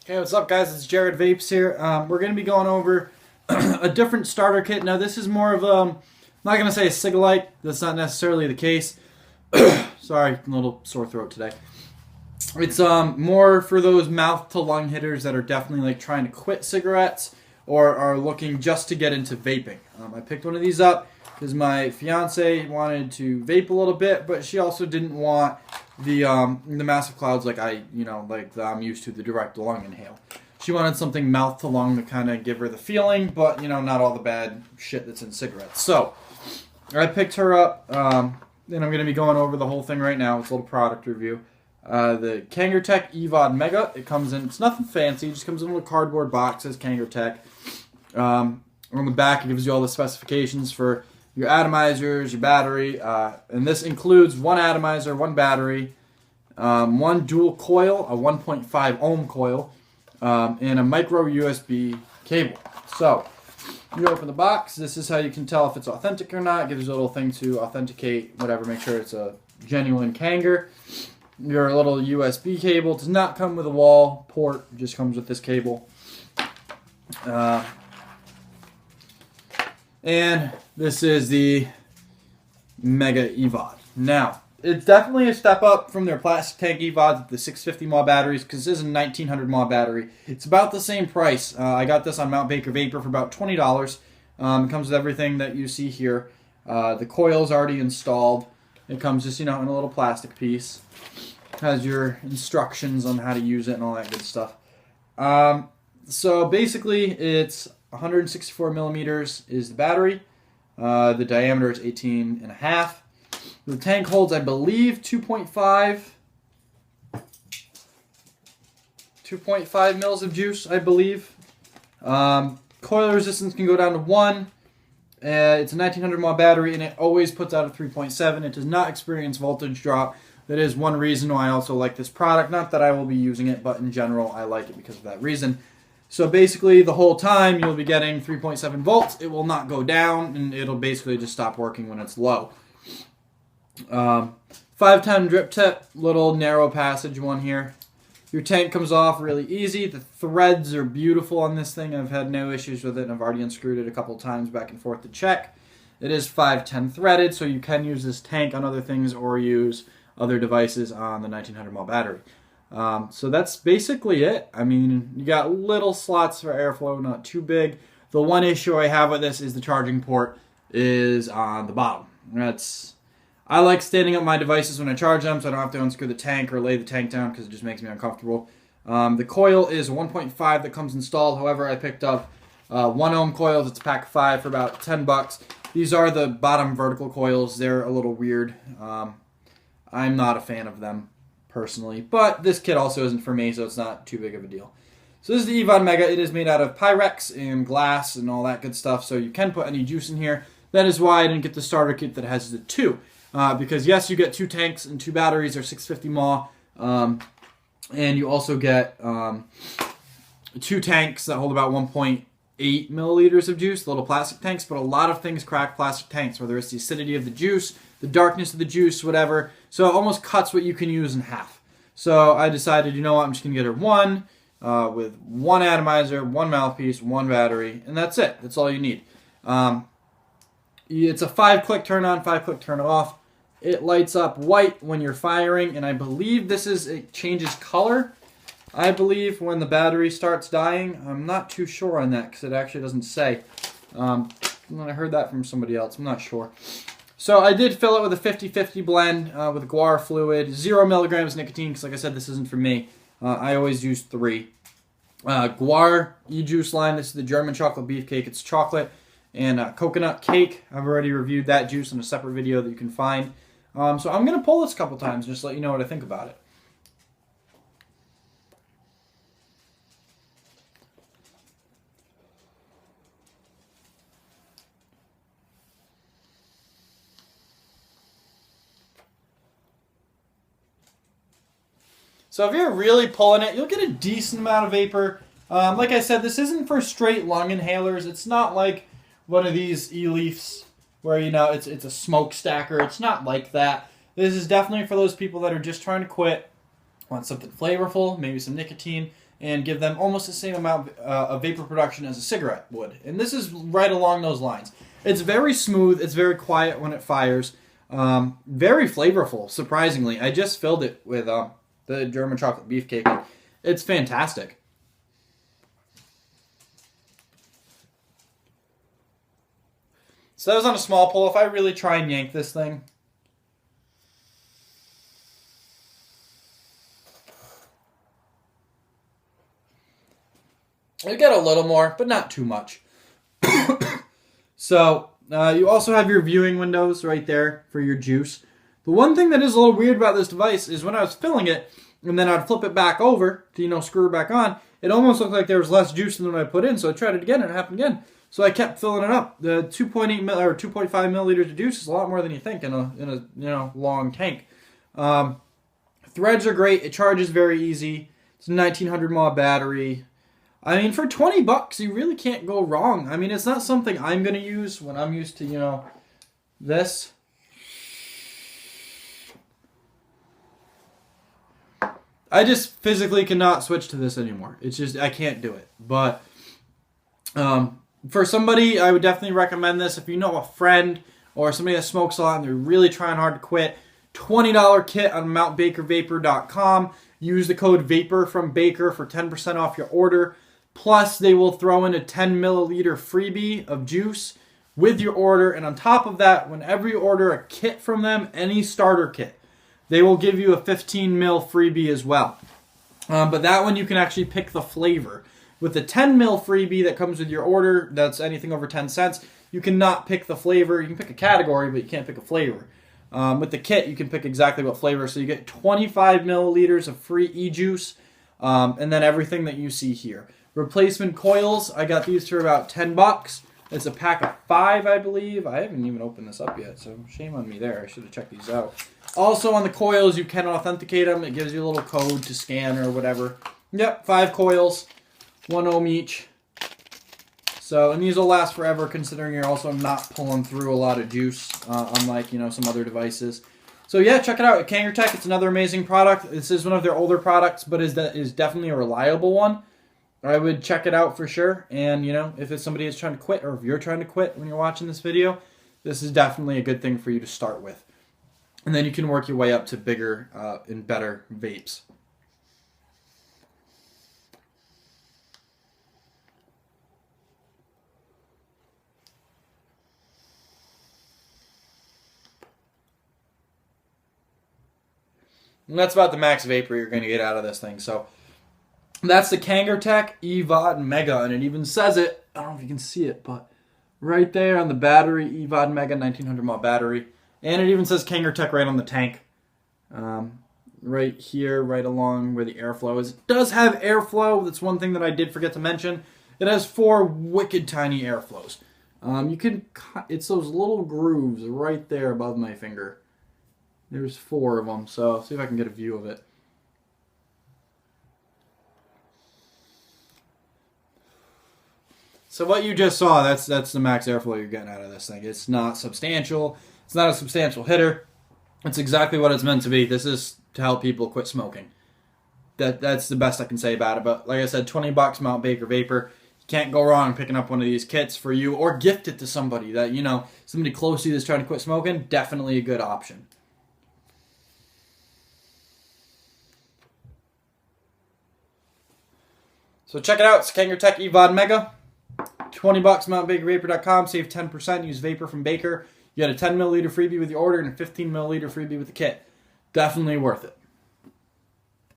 Hey, what's up, guys? It's Jared Vapes here. We're going to be going over a different starter kit. Now, this is more of I'm not going to say a cig-alike. That's not necessarily the case. Sorry, a little sore throat today. It's more for those mouth-to-lung hitters that are definitely like trying to quit cigarettes or are looking just to get into vaping. I picked one of these up because my fiance wanted to vape a little bit, but she also didn't want the massive clouds like I'm used to, the direct lung inhale. She wanted something mouth to lung to kind of give her the feeling, but not all the bad shit that's in cigarettes. So I picked her up, and I'm going to be going over the whole thing right now. It's a little product review. The Kanger évod Mega. It's nothing fancy. It just comes in a little cardboard box. Says Kanger. On the back, it gives you all the specifications for your atomizers, your battery, and this includes one atomizer, one battery, one dual coil, a 1.5 ohm coil, and a micro USB cable. So, you open the box. This is how you can tell if it's authentic or not. It gives you a little thing to authenticate whatever, make sure it's a genuine Kanger. Your little USB cable does not come with a wall port, it just comes with this cable. And this is the Mega évod. Now, it's definitely a step up from their plastic tank évods, the 650 mAh batteries, because this is a 1900 mAh battery. It's about the same price. I got this on Mount Baker Vapor for about $20. It comes with everything that you see here. The coil's already installed. It comes just, in a little plastic piece. It has your instructions on how to use it and all that good stuff. So basically, it's 164 millimeters is the battery. The diameter is 18.5. The tank holds, I believe, 2.5 mils of juice, I believe. Coil resistance can go down to 1. It's a 1900 mAh battery, and it always puts out a 3.7. It does not experience voltage drop. That is one reason why I also like this product. Not that I will be using it, but in general, I like it because of that reason. So basically, the whole time, you'll be getting 3.7 volts. It will not go down, and it'll basically just stop working when it's low. 5-time drip tip, little narrow passage one here. Your tank comes off really easy. The threads are beautiful on this thing. I've had no issues with it, and I've already unscrewed it a couple times back and forth to check. It is 510 threaded, so you can use this tank on other things or use other devices on the 1900 mAh battery. So that's basically it. I mean, you got little slots for airflow, not too big. The one issue I have with this is the charging port is on the bottom. I like standing up my devices when I charge them, so I don't have to unscrew the tank or lay the tank down because it just makes me uncomfortable. The coil is 1.5 that comes installed. However, I picked up 1 ohm coils. It's a pack of 5 for about $10. These are the bottom vertical coils. They're a little weird. I'm not a fan of them personally, but this kit also isn't for me, so it's not too big of a deal. So this is the évod Mega. It is made out of Pyrex and glass and all that good stuff, so you can put any juice in here. That is why I didn't get the starter kit that has the 2. Because yes, you get 2 tanks and 2 batteries or 650 mAh, and you also get 2 tanks that hold about 1.8 milliliters of juice, the little plastic tanks, but a lot of things crack plastic tanks, whether it's the acidity of the juice, the darkness of the juice, whatever. So it almost cuts what you can use in half. So I decided, you know what, I'm just going to get her one with 1 atomizer, 1 mouthpiece, 1 battery, and that's it. That's all you need. It's a 5-click turn on, 5-click turn off. It lights up white when you're firing, and I believe it changes color, I believe, when the battery starts dying. I'm not too sure on that because it actually doesn't say. I heard that from somebody else. I'm not sure. So I did fill it with a 50-50 blend with guar fluid, 0 milligrams nicotine, because like I said, this isn't for me. I always use 3. Guar e-juice line, this is the German chocolate beefcake. It's chocolate and coconut cake. I've already reviewed that juice in a separate video that you can find. So I'm going to pull this a couple times just to let you know what I think about it. So if you're really pulling it, you'll get a decent amount of vapor. Like I said, this isn't for straight lung inhalers. It's not like one of these e-leafs where, it's a smoke stacker. It's not like that. This is definitely for those people that are just trying to quit, want something flavorful, maybe some nicotine, and give them almost the same amount of vapor production as a cigarette would. And this is right along those lines. It's very smooth. It's very quiet when it fires. Very flavorful, surprisingly. I just filled it with the German chocolate beefcake. It's fantastic. So that was on a small pull. If I really try and yank this thing, I get a little more, but not too much. So you also have your viewing windows right there for your juice. The one thing that is a little weird about this device is when I was filling it, and then I'd flip it back over to, screw it back on, it almost looked like there was less juice than what I put in, so I tried it again, and it happened again. So I kept filling it up. The 2.8 or 2.5 milliliters of juice is a lot more than you think in a long tank. Threads are great. It charges very easy. It's a 1900 mAh battery. I mean, for $20, you really can't go wrong. I mean, it's not something I'm going to use when I'm used to, this. I just physically cannot switch to this anymore. It's just, I can't do it. But for somebody, I would definitely recommend this. If you know a friend or somebody that smokes a lot and they're really trying hard to quit, $20 kit on mountbakervapor.com. Use the code VAPOR from Baker for 10% off your order. Plus, they will throw in a 10 milliliter freebie of juice with your order. And on top of that, whenever you order a kit from them, any starter kit, they will give you a 15 mil freebie as well. But that one you can actually pick the flavor. With the 10 mil freebie that comes with your order, that's anything over 10 cents, you cannot pick the flavor. You can pick a category, but you can't pick a flavor. With the kit, you can pick exactly what flavor. So you get 25 milliliters of free e-juice, and then everything that you see here. Replacement coils, I got these for about $10. It's a pack of 5, I believe. I haven't even opened this up yet, so shame on me there. I should have checked these out. Also on the coils, you can authenticate them. It gives you a little code to scan or whatever. Yep, 5 coils, 1 ohm each. So, and these will last forever considering you're also not pulling through a lot of juice, unlike, some other devices. So yeah, check it out at Kanger Tech. It's another amazing product. This is one of their older products, but is definitely a reliable one. I would check it out for sure. And, if it's somebody that's trying to quit, or if you're trying to quit when you're watching this video, this is definitely a good thing for you to start with. And then you can work your way up to bigger and better vapes. And that's about the max vapor you're going to get out of this thing. So that's the Kanger Tech évod Mega, and it even says it. I don't know if you can see it, but right there on the battery, évod Mega 1900 mAh battery, and it even says Kanger Tech right on the tank, right here, right along where the airflow is. It does have airflow. That's one thing that I did forget to mention. It has 4 wicked tiny airflows. It's those little grooves right there above my finger. There's 4 of them, so I'll see if I can get a view of it. So what you just saw, that's the max airflow you're getting out of this thing. It's not substantial. It's not a substantial hitter. It's exactly what it's meant to be. This is to help people quit smoking. That's the best I can say about it. But like I said, $20 Mount Baker Vapor. You can't go wrong picking up one of these kits for you, or gift it to somebody that, somebody close to you that's trying to quit smoking. Definitely a good option. So check it out. It's Kanger Tech évod Mega. $20, mountbakervapor.com. Save 10%. Use Vapor from Baker. You get a 10 milliliter freebie with your order and a 15 milliliter freebie with the kit. Definitely worth it.